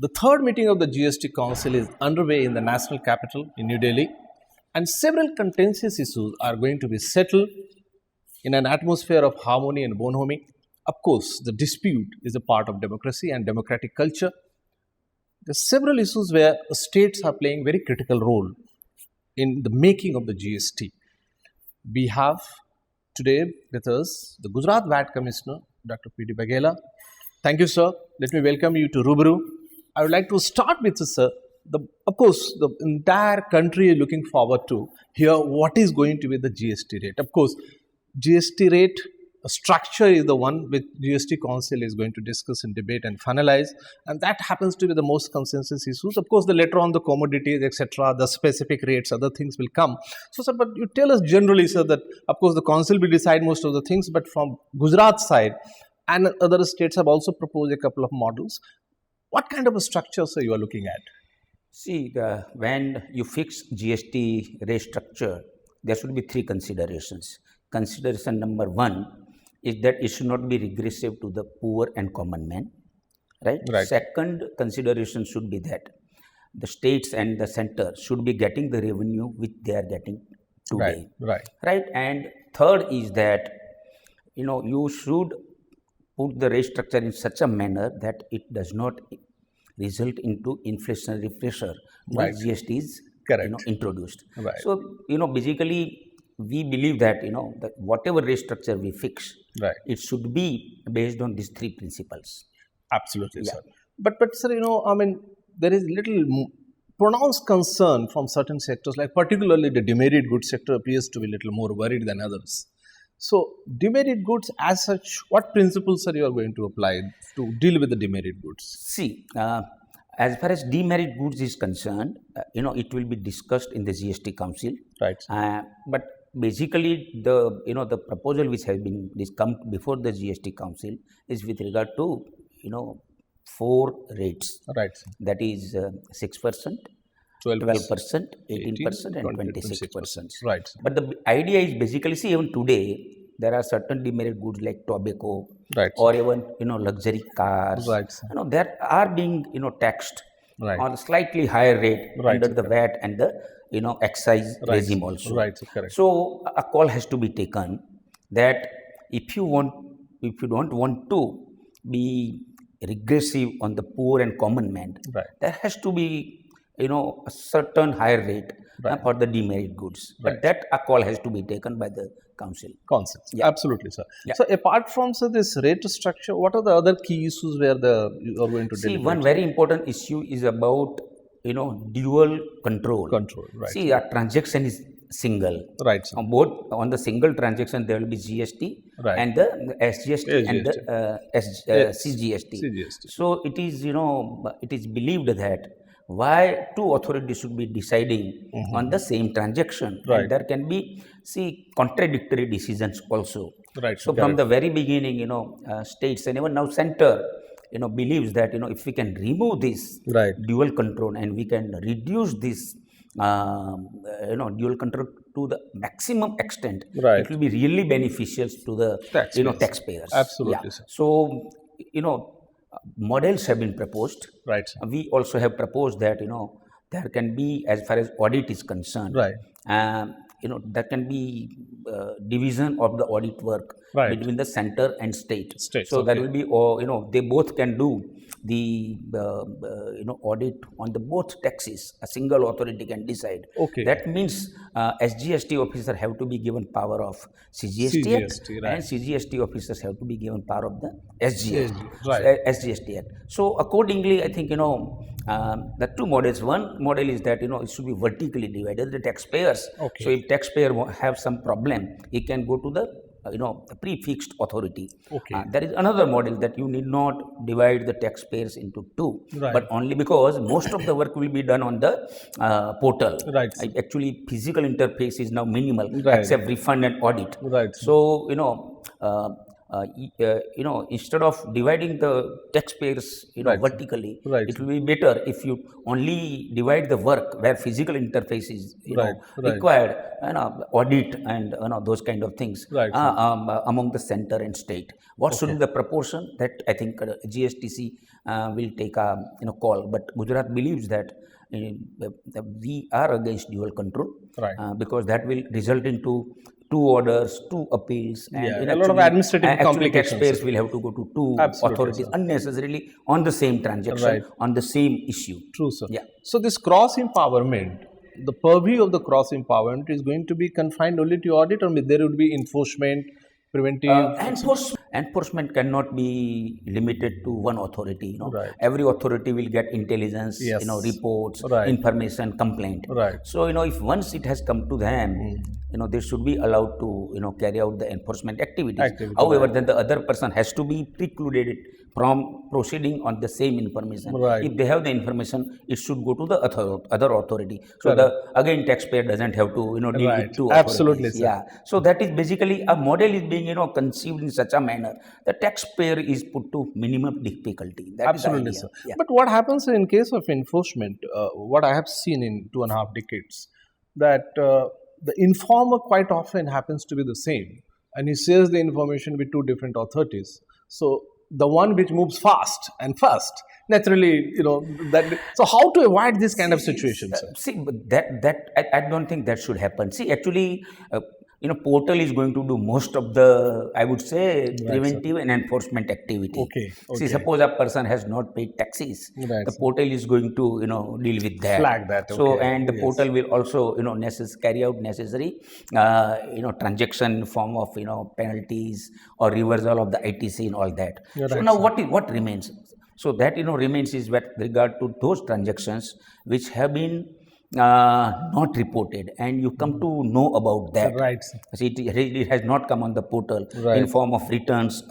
The third meeting of the GST Council is underway in the national capital in New Delhi, and several contentious issues are going to be settled in an atmosphere of harmony and bonhomie. Of course, the dispute is a part of democracy and democratic culture. There are several issues where states are playing very critical role in the making of the GST. We have today with us the Gujarat VAT Commissioner, Dr. P.D. Vaghela. Thank you, sir. Let me welcome you to Rubaru. I would like to start with, sir, of course, the entire country is looking forward to hear what is going to be the GST rate. Of course, GST rate structure is the one which GST Council is going to discuss and debate and finalize, and that happens to be the most consensus issues. Of course, the later on the commodities, etc., the specific rates, other things will come. So, sir, but you tell us generally, sir, that of course the council will decide most of the things, but from Gujarat side and other states have also proposed a couple of models. What kind of a structure, sir, you are looking at? See, when you fix GST rate structure, there should be three considerations. Consideration number one is that it should not be regressive to the poor and common man, right? Second consideration should be that the states and the center should be getting the revenue which they are getting today, right? And third is that, you should put the rate structure in such a manner that it does not result into inflationary pressure when GST is introduced. So, basically we believe that, that whatever rate structure we fix, it should be based on these three principles. Absolutely, sir. But sir, there is little pronounced concern from certain sectors, like particularly the demerit goods sector appears to be a little more worried than others. So, demerit goods as such, what principles are you are going to apply to deal with the demerit goods? See, as far as demerit goods is concerned, it will be discussed in the GST Council. But basically, the proposal which has been come before the GST Council is with regard to, 4 rates. That is 6%, 12%, 18%, and 26%. But the idea is basically, see, even today, there are certain demerit goods like tobacco or even, luxury cars. They are being, taxed on a slightly higher rate under the VAT and the, excise regime also. So, a call has to be taken that if you don't want to be regressive on the poor and common man, there has to be a certain higher rate for the demerit goods. But that a call has to be taken by the council. Absolutely, sir. So apart from this rate structure, what are the other key issues where you are going to see? One very important issue is about dual control. See, a transaction is single. Both on the single transaction there will be GST and the SGST and the CGST. So it is it is believed that why two authorities should be deciding on the same transaction, and there can be contradictory decisions also. So from the very beginning, states and even now center believes that if we can remove this dual control and we can reduce this dual control to the maximum extent, it will be really beneficial to the taxpayers. Absolutely. So models have been proposed. We also have proposed that there can be, as far as audit is concerned, there can be division of the audit work between the center and state. So there will be, they both can do the audit on the both taxes. A single authority can decide. That means SGST officers have to be given power of CGST Act, and CGST officers have to be given power of the SGST Act. So accordingly, I think the two models. One model is that it should be vertically divided. The taxpayers. So if taxpayer have some problem, he can go to the prefixed authority. There is another model that you need not divide the taxpayers into two, but only because most of the work will be done on the portal. Actually, physical interface is now minimal except refund and audit. So instead of dividing the taxpayers, vertically, it will be better if you only divide the work where physical interface is, required, audit and those kind of things among the center and state. What should be the proportion? That I think GSTC will take a call. But Gujarat believes that we are against dual control, because that will result into 2 orders, 2 appeals, and a lot of administrative complications. Taxpayers will have to go to 2 authorities unnecessarily on the same transaction, on the same issue. True, sir. Yeah. So this cross empowerment, the purview of the cross empowerment is going to be confined only to audit, or there would be enforcement, preventive. Enforcement cannot be limited to one authority. Every authority will get intelligence, reports, information, complaint. So if once it has come to them, they should be allowed to carry out the enforcement activities. However, then the other person has to be precluded from proceeding on the same information. If they have the information, it should go to the other authority. So again, taxpayer doesn't have to deal with 2 authorities. Absolutely, sir. Yeah. So that is basically a model is being conceived in such a manner. The taxpayer is put to minimum difficulty. That Absolutely, is the idea. sir. But what happens in case of enforcement? What I have seen in 2.5 decades, that the informer quite often happens to be the same, and he shares the information with 2 different authorities. So the one which moves fast and first, naturally, that. So how to avoid this kind of situation, sir? See, but I don't think that should happen. See, actually, portal is going to do most of the, I would say, preventive and enforcement activity. See, suppose a person has not paid taxes, the portal is going to, deal with that. Flag that. So, and the portal will also, carry out necessary, transaction in form of, penalties or reversal of the ITC and all that. So now what remains? So that, remains is with regard to those transactions which have been not reported, and you come to know about that. See, it has not come on the portal in form of returns.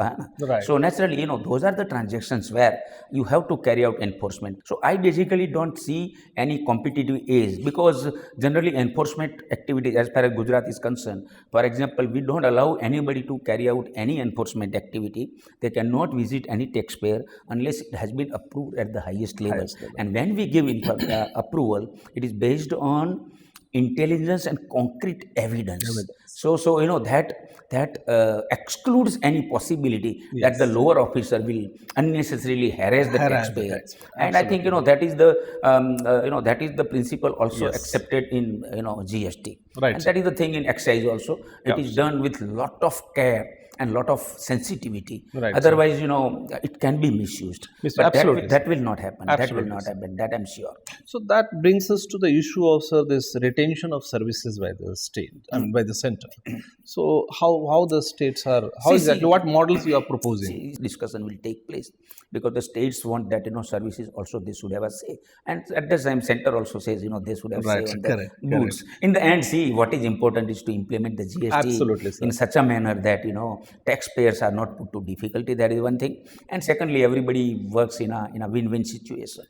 So naturally, those are the transactions where you have to carry out enforcement. So I basically don't see any competitive edge, because generally enforcement activities, as far as Gujarat is concerned, for example, we don't allow anybody to carry out any enforcement activity. They cannot visit any taxpayer unless it has been approved at the highest level. And when we give approval, it is based on intelligence and concrete evidence. So that excludes any possibility that the lower officer will unnecessarily harass the taxpayer. And I think that is the principle also accepted in GST. And that is the thing in excise also. It is done with lot of care and lot of sensitivity. Otherwise, it can be misused. But that will not happen. That will not happen. That I'm sure. So that brings us to the issue of this retention of services by the state, by the center. So how the states are, what models you are proposing? Discussion will take place, because the states want that services also they should have a say, and at the time center also says they should have say on the goods. In the end, see, what is important is to implement the GST in such a manner that taxpayers are not put to difficulty. That is one thing, and secondly, everybody works in a win-win situation.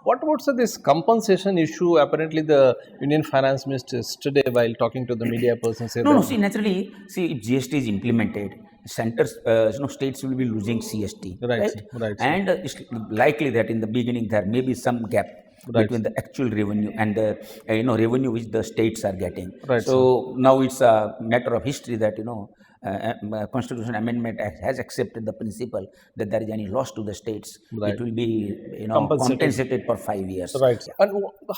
What about this compensation issue? Apparently, the Union Finance Minister yesterday, while talking to the media person, said see, naturally, if GST is implemented, centers, states will be losing CST, right? And it's likely that in the beginning there may be some gap between the actual revenue and the revenue which the states are getting. So now it's a matter of history that Constitution Amendment has accepted the principle that there is any loss to the states, it will be compensated for 5 years. And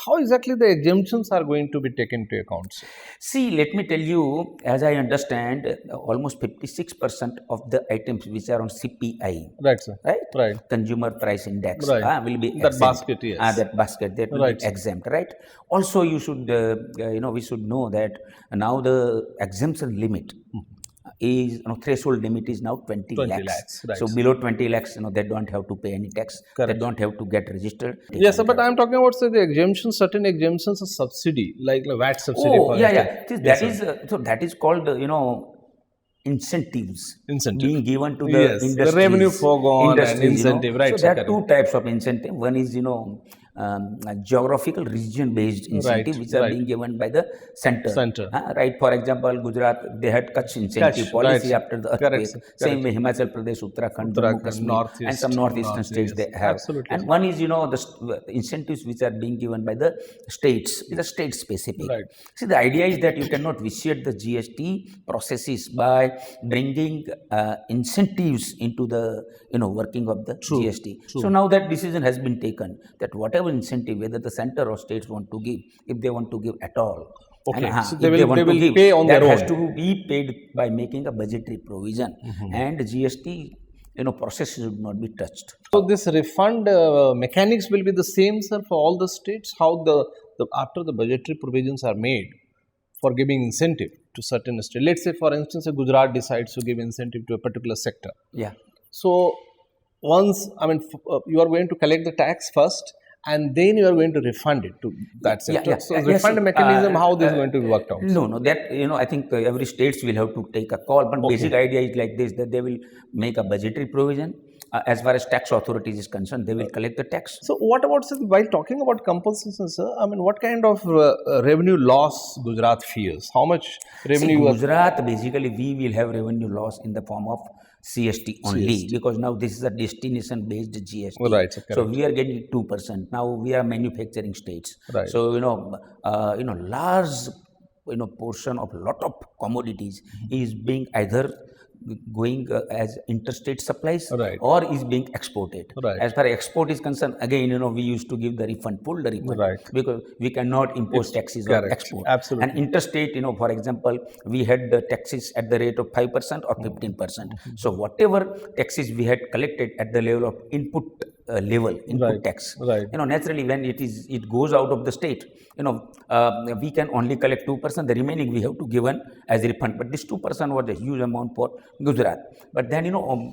how exactly the exemptions are going to be taken into account? See, let me tell you, as I understand, almost 56% of the items which are on CPI, Consumer Price Index, will be exempt. That basket, yes. That basket, that will be exempt, right? Also, you should, we should know that now the exemption limit is threshold limit is now 20 lakhs. So below 20 lakhs, they don't have to pay any tax. They don't have to get registered. Yes, but I'm talking about the exemptions, certain exemptions of subsidy, like VAT subsidy. That is called incentives being given to the industries, the revenue foregone and incentive, So there are 2 types of incentive. One is geographical region-based incentive which are being given by the center. Right? For example, Gujarat, they had Kutch incentive policy after the earthquake. Same way, Himachal Pradesh, Uttarakhand, Jammu Kashmir, and some northeastern states they have. And one is, the incentives which are being given by the states. It's a state specific. See, the idea is that you cannot vitiate the GST processes by bringing incentives into the working of the GST. So now that decision has been taken that whatever incentive, whether the center or states want to give, if they want to give at all, so they will pay on their own. That has to be paid by making a budgetary provision, and GST process should not be touched. So this refund mechanics will be the same, sir, for all the states. How the after the budgetary provisions are made for giving incentive to certain states. Let's say, for instance, Gujarat decides to give incentive to a particular sector. So once, you are going to collect the tax first, and then you are going to refund it to that sector. So refund mechanism, how this is going to be worked out? No, that I think every states will have to take a call. But basic idea is like this: that they will make a budgetary provision. As far as tax authorities is concerned, they will collect the tax. So what about, sir, while talking about compensation, sir, what kind of revenue loss Gujarat fears? How much revenue? Gujarat, basically, we will have revenue loss in the form of CST only, because now this is a destination-based GST. Right. So we are getting 2%. Now we are manufacturing states. Right. So large portion of lot of commodities is being either going as interstate supplies or is being exported. As far as export is concerned, again, we used to give the refund, full the refund, because we cannot impose taxes on export. Absolutely. And interstate, for example, we had the taxes at the rate of 5% or 15%. So whatever taxes we had collected at the level of input tax, naturally when it goes out of the state, we can only collect 2%. The remaining we have to give as a refund. But this 2% was a huge amount for Gujarat. But then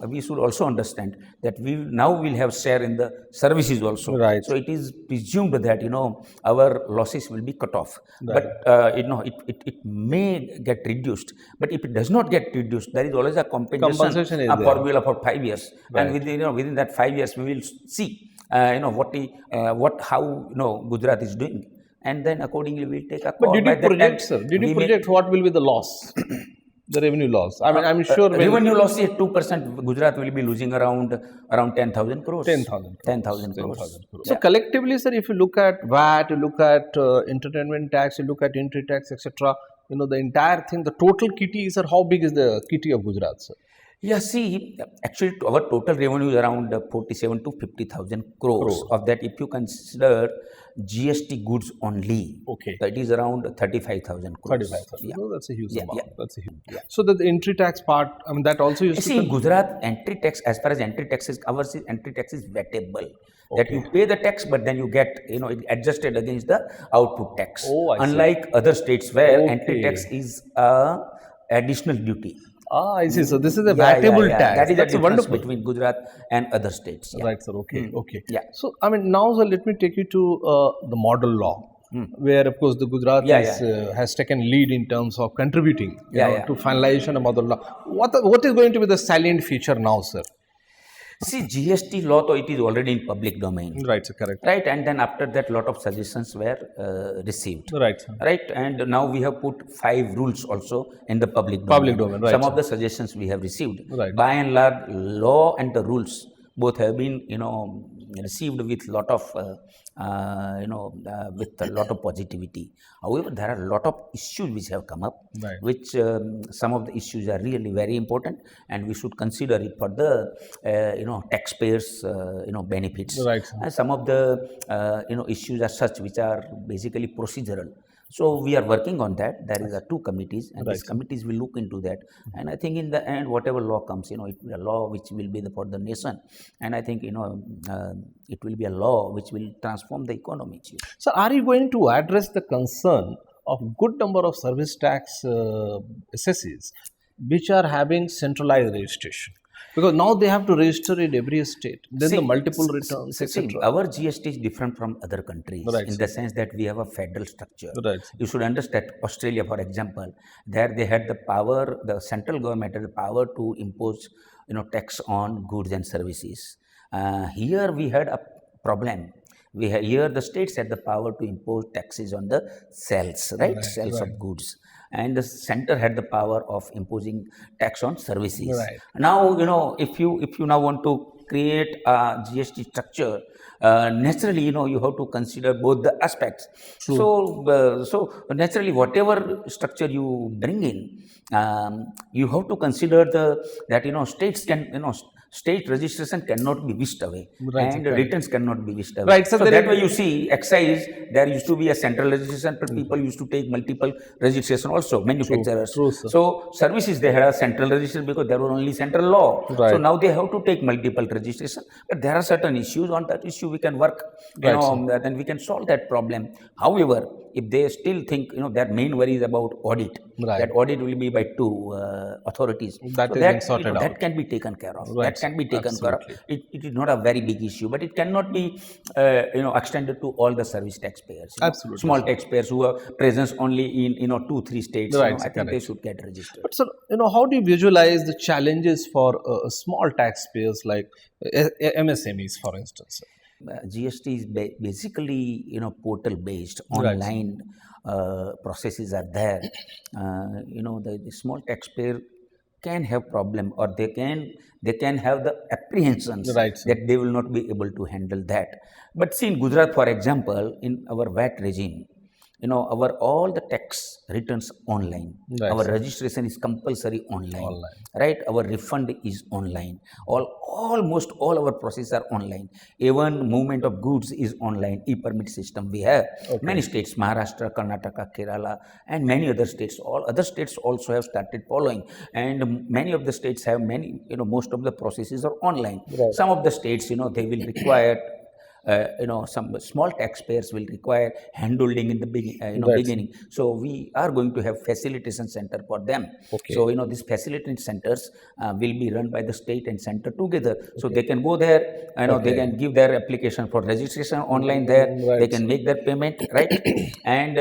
we should also understand that we will have share in the services also. So it is presumed that our losses will be cut off. But it may get reduced. But if it does not get reduced, there is always a compensation formula for 5 years. And within that 5 years we will see how Gujarat is doing. And then accordingly we will take a call. But did you project, sir? Did you project what will be the loss? The revenue loss. I'm sure. Revenue loss is 2%. Gujarat will be losing around 10,000 crores. 10,000 crores. So collectively, sir, if you look at VAT, you look at entertainment tax, you look at entry tax, etc., the entire thing, the total kitty, sir, how big is the kitty of Gujarat, sir? Yeah, see, actually our total revenue is around 47 to 50,000 crores. Of that, if you consider GST goods only, that is around 35,000 crores. 35,000. No, that's a huge amount. That's a huge. So the entry tax part, that also used to... See, in Gujarat, entry tax, as far as entry tax is, ours entry tax is VATable. That you pay the tax, but then you get, it adjusted against the output tax. Unlike other states where entry tax is additional duty. I see. So this is a VATable tax. That is the difference between Gujarat and other states. Right, sir. Okay. So, now, sir, let me take you to the model law, where, of course, the Gujarat has taken lead in terms of contributing to finalization of model law. What is going to be the salient feature now, sir? See, GST law, though, it is already in public domain. Right, sir, correct. Right, and then after that, lot of suggestions were received. Right, sir. Right, and now we have put 5 rules also in the public domain. Right, some of the suggestions we have received. By and large, law and the rules both have been, received with lot of, with a lot of positivity. However, there are a lot of issues which have come up, which some of the issues are really very important, and we should consider it for the, taxpayers, benefits. And some of the, issues are such which are basically procedural. So we are working on that. There is 2 committees, and these committees will look into that. And I think in the end, whatever law comes, it will be a law which will be for the nation. And I think, it will be a law which will transform the economy. So are you going to address the concern of good number of service tax assessees which are having centralized registration? Because now they have to register in every state, then the multiple returns, etc. Our GST is different from other countries in the sense that we have a federal structure. You should understand, Australia, for example, there they had the power, the central government had the power to impose, tax on goods and services. Here we had a problem Here the states had the power to impose taxes on the sales, right? Sales right. of goods. And the center had the power of imposing tax on services. Right. Now, if you now want to create a GST structure, naturally, you have to consider both the aspects. So naturally, whatever structure you bring in, you have to consider that states can, state registration cannot be whisked away, Right, and correct. returns cannot be whisked away. Right, so So there that is- way you see excise, there used to be a central registration, but people used to take multiple registration also, manufacturers. True, sir. So services, they had a central registration because there was only central law. So Right. now they have to take multiple registration. But there are certain issues. On that issue we can work, then we can solve that problem. However, if they still think, their main worry is about audit, Right. that audit will be by two authorities. That So is being sorted that out. can be taken care of. Right, That can be taken absolutely. care of. It is not a very big issue, but it cannot be, extended to all the service taxpayers. Absolutely, Small taxpayers who are present only in, 2-3 states. Right, I think they correct. should get registered. But sir, how do you visualize the challenges for small taxpayers like MSMEs, for instance? GST is basically portal based, Right. online processes are there. The small taxpayer can have problem, or they can have the apprehensions Right, sir. that they will not be able to handle that. But see, in Gujarat, for example, in our VAT regime, our all the tax returns online. Right, Our sir. registration is compulsory online. Online. Right? Our refund is online. Almost all our processes are online. Even movement of goods is online. E-permit system we have. Many states, Maharashtra, Karnataka, Kerala, and many other states. All other states also have started following, and many of the states have most of the processes are online. Right. Some of the states, they will require. Some small taxpayers will require handholding in the Right. beginning. So we are going to have facilitation center for them. Okay. So these facilitation centers will be run by the state and center together. So they can go there. They can give their application for registration online there. Right. They can make their payment, right? And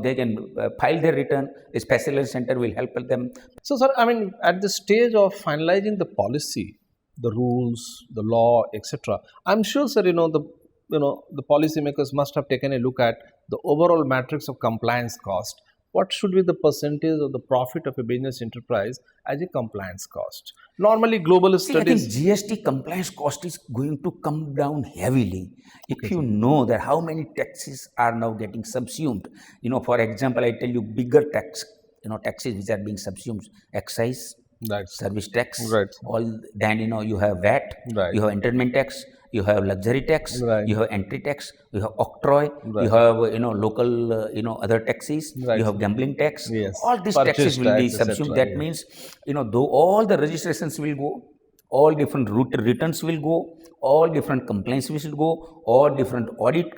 they can file their return. This facilitation center will help them. So, sir, at the stage of finalizing the policy, the rules, the law, etc., I'm sure, sir, the policymakers must have taken a look at the overall matrix of compliance cost. What should be the percentage of the profit of a business enterprise as a compliance cost? Normally, global See, I think studies. GST compliance cost is going to come down heavily if you know that how many taxes are now getting subsumed. For example, I tell you bigger taxes which are being subsumed: excise, Right. service tax, Right. all. Then you have VAT, Right. you have entertainment tax, you have luxury tax, Right. you have entry tax, you have octroi, Right. you have local other taxes, Right. you have gambling tax. Yes. All these Purchase taxes will be tax, etc., subsumed. That yeah. means though all the registrations will go, all different returns will go, all different complaints will go, all different audit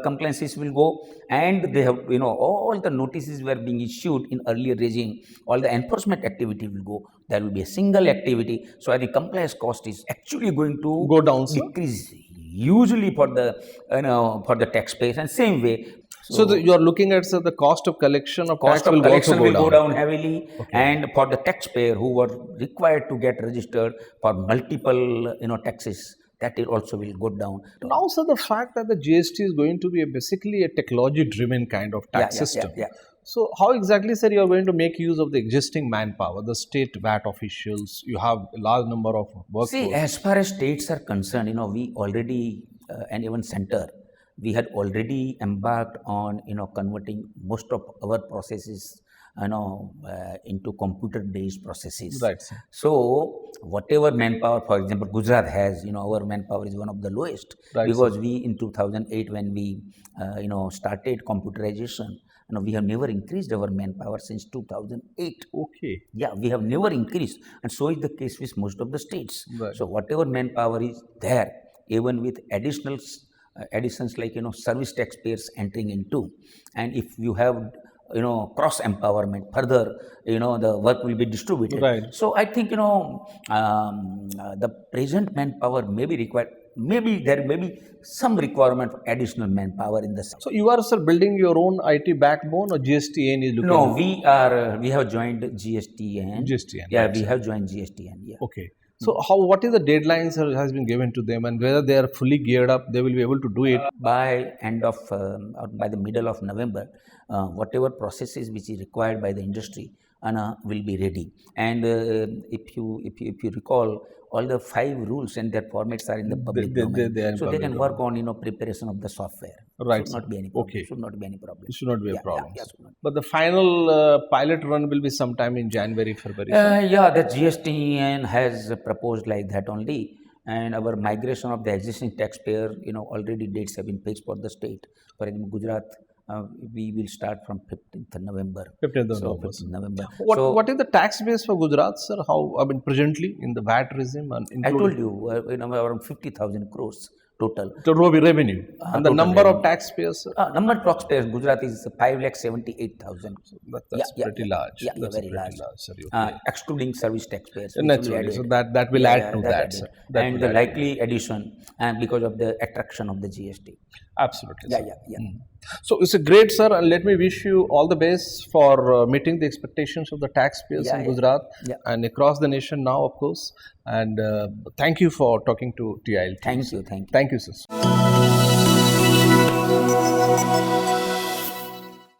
complaints will go, and they have all the notices were being issued in earlier regime, all the enforcement activity will go. There will be a single activity. So I think compliance cost is actually going to Go down, sir? decrease hugely for the taxpayers, and same way. So, you are looking at, sir, the cost of collection of Cost tax of will collection also will go go down. down heavily, and for the taxpayer who were required to get registered for multiple taxes, that it also will go down. Now, sir, the fact that the GST is going to be basically a technology-driven kind of tax system. Yeah. So, how exactly, sir, you are going to make use of the existing manpower, the state VAT officials? You have a large number of workforce. See, as far as states are concerned, we already and even center, we had already embarked on converting most of our processes into computer-based processes. Right, sir. So whatever manpower, for example, Gujarat has, our manpower is one of the lowest, Right, because we in 2008 when we started computerization, we have never increased our manpower since 2008. Okay. Yeah, we have never increased, and so is the case with most of the states. Right. So whatever manpower is there, even with additions like service taxpayers entering into, and if you have cross empowerment further, the work will be distributed. Right. So I think the present manpower may be required. Maybe there may be some requirement for additional manpower in the. So, you are, sir, building your own IT backbone, or GSTN is looking No, at we have joined GSTN. GSTN? Yeah, right, we sir. have joined GSTN. Yeah. Okay. So, what is the deadlines that has been given to them, and whether they are fully geared up, they will be able to do it? By end of or by the middle of November, whatever processes which is required by the industry will be ready. And if you recall, all the 5 rules and their formats are in the public domain, they are in so they public can work on preparation of the software. Right, Should not be any problem. Okay. Should not be any problem. It should not be a Yeah, problem. yeah, should not. But the final pilot run will be sometime in January, February. Yeah, the GSTN has proposed like that only, and our migration of the existing taxpayer, already dates have been fixed for the state. For example, Gujarat, we will start from 15th November. 15th of So, November. 15th November. What is the tax base for Gujarat, sir? How, I mean, presently in the VAT regime and I told including you, around 50,000 crores total. the revenue and the total number of revenue. taxpayers, sir? Number of taxpayers, Gujarat is 5,78,000. That's pretty large. Yeah, That's very pretty large. sir. Okay. Excluding service taxpayers. which will Naturally, add so it. that will add to that, added. sir. That And will the add. likely addition, and because of the attraction of the GST. Absolutely. Yeah, sir. yeah, yeah. So it's a great, sir, and let me wish you all the best for meeting the expectations of the taxpayers in Gujarat and across the nation now, of course. And thank you for talking to TIOL. Thank you. Thank you, sir.